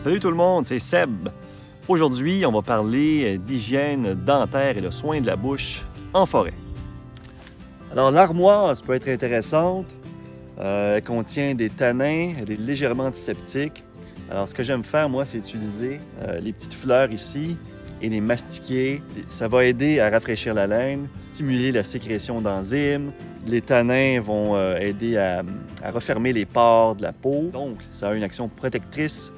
Salut tout le monde, c'est Seb. Aujourd'hui, on va parler d'hygiène dentaire et de soins de la bouche en forêt. Alors, l'armoire, ça peut être intéressante. Elle contient des tanins, elle est légèrement antiseptique. Alors, ce que j'aime faire, moi, c'est utiliser les petites fleurs ici et les mastiquer. Ça va aider à rafraîchir la laine, stimuler la sécrétion d'enzymes. Les tanins vont aider à refermer les pores de la peau. Donc, ça a une action protectrice.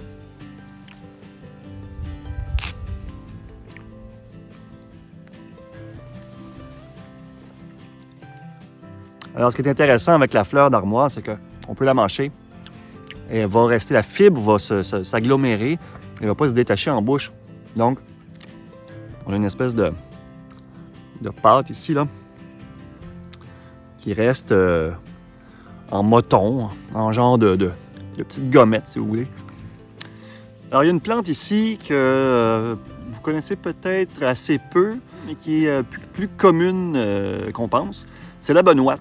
Alors, ce qui est intéressant avec la fleur d'armoire, c'est qu'on peut la mâcher et elle va rester, la fibre va s'agglomérer et ne va pas se détacher en bouche. Donc, on a une espèce de pâte ici, là, qui reste en moton, en genre de petite gommette, si vous voulez. Alors, il y a une plante ici que vous connaissez peut-être assez peu, mais qui est plus commune qu'on pense. C'est la benoîte.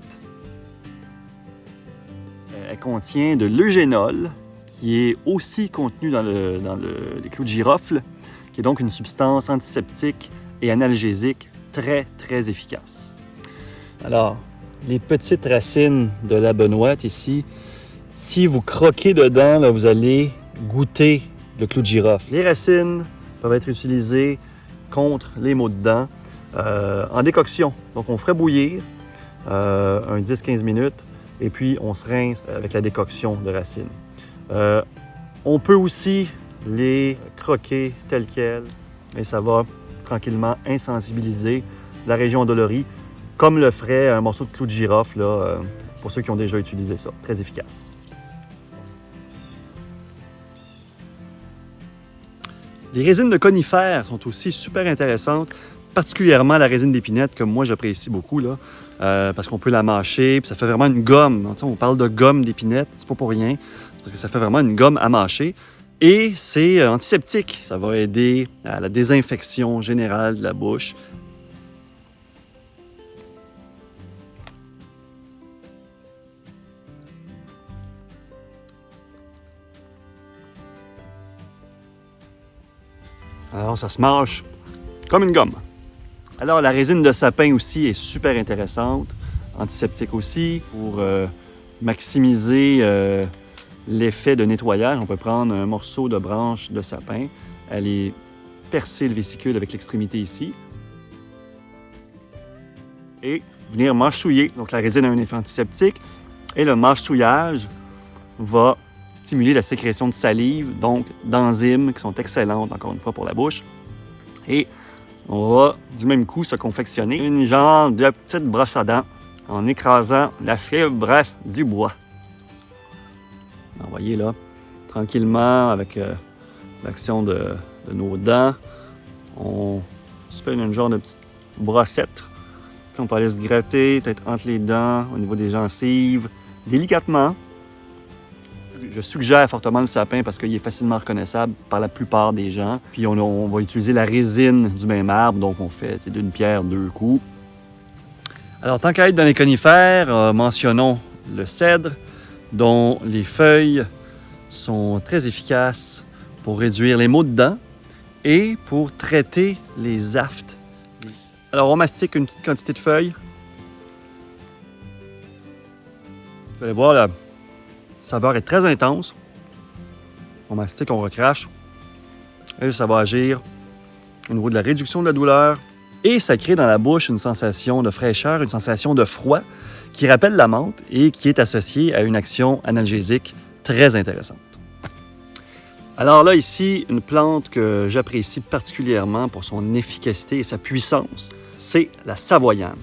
Elle contient de l'eugénol, qui est aussi contenu dans les clous de girofle, qui est donc une substance antiseptique et analgésique très, très efficace. Alors, les petites racines de la benoîte ici, si vous croquez dedans, là, vous allez goûter le clou de girofle. Les racines peuvent être utilisées contre les maux de dents en décoction. Donc, on ferait bouillir un 10-15 minutes et puis on se rince avec la décoction de racines. On peut aussi les croquer telles quelles et ça va tranquillement insensibiliser la région dolorie comme le ferait un morceau de clou de girofle là, pour ceux qui ont déjà utilisé ça. Très efficace. Les résines de conifères sont aussi super intéressantes, particulièrement la résine d'épinette que moi j'apprécie beaucoup là, parce qu'on peut la mâcher, puis ça fait vraiment une gomme. On parle de gomme d'épinette, c'est pas pour rien, c'est parce que ça fait vraiment une gomme à mâcher. Et c'est antiseptique, ça va aider à la désinfection générale de la bouche. Alors ça se mâche comme une gomme. Alors, la résine de sapin aussi est super intéressante, antiseptique aussi, pour maximiser l'effet de nettoyage. On peut prendre un morceau de branche de sapin, aller percer le vésicule avec l'extrémité ici et venir mâchouiller. Donc, la résine a un effet antiseptique et le mâchouillage va stimuler la sécrétion de salive, donc d'enzymes qui sont excellentes, encore une fois, pour la bouche. Et on va du même coup se confectionner une genre de petite brosse à dents en écrasant la fibre du bois. Alors, vous voyez là, tranquillement, avec l'action de nos dents, on se fait une genre de petite brossette. Puis on peut aller se gratter, peut-être entre les dents, au niveau des gencives, délicatement. Je suggère fortement le sapin parce qu'il est facilement reconnaissable par la plupart des gens. Puis on va utiliser la résine du même arbre, donc on fait d'une pierre deux coups. Alors, tant qu'à être dans les conifères, mentionnons le cèdre, dont les feuilles sont très efficaces pour réduire les maux de dents et pour traiter les aftes. Alors, on mastique une petite quantité de feuilles. Vous allez voir, la saveur est très intense. On mastique, on recrache. Et ça va agir au niveau de la réduction de la douleur. Et ça crée dans la bouche une sensation de fraîcheur, une sensation de froid qui rappelle la menthe et qui est associée à une action analgésique très intéressante. Alors là, ici, une plante que j'apprécie particulièrement pour son efficacité et sa puissance, c'est la savoyane.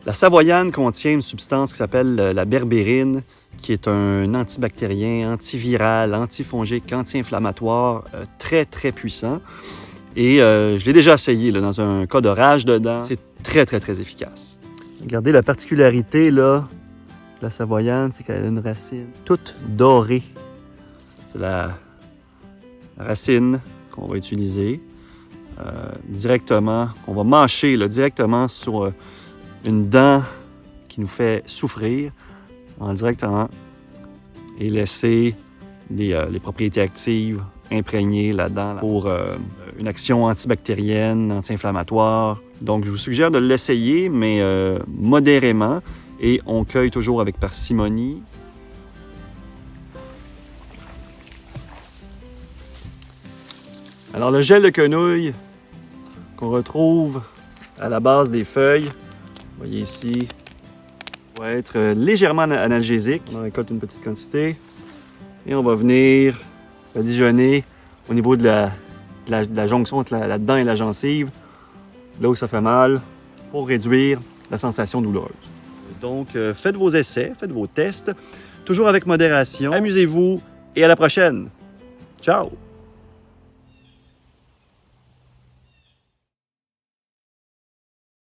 La savoyane contient une substance qui s'appelle la berbérine, qui est un antibactérien, antiviral, antifongique, anti-inflammatoire très, très puissant. Et je l'ai déjà essayé là, dans un cas de rage de dents. C'est très, très, très efficace. Regardez la particularité là, de la savoyane, c'est qu'elle a une racine toute dorée. C'est la racine qu'on va utiliser directement, qu'on va mâcher là, directement sur une dent qui nous fait souffrir en directement et laisser les propriétés actives imprégnées là-dedans pour une action antibactérienne, anti-inflammatoire. Donc, je vous suggère de l'essayer, mais modérément. Et on cueille toujours avec parcimonie. Alors, le gel de quenouille qu'on retrouve à la base des feuilles, vous voyez ici, va être légèrement analgésique. On en récolte une petite quantité et on va venir badigeonner au niveau de la jonction entre la dent et la gencive, là où ça fait mal, pour réduire la sensation douloureuse. Donc, faites vos essais, faites vos tests, toujours avec modération. Amusez-vous et à la prochaine. Ciao!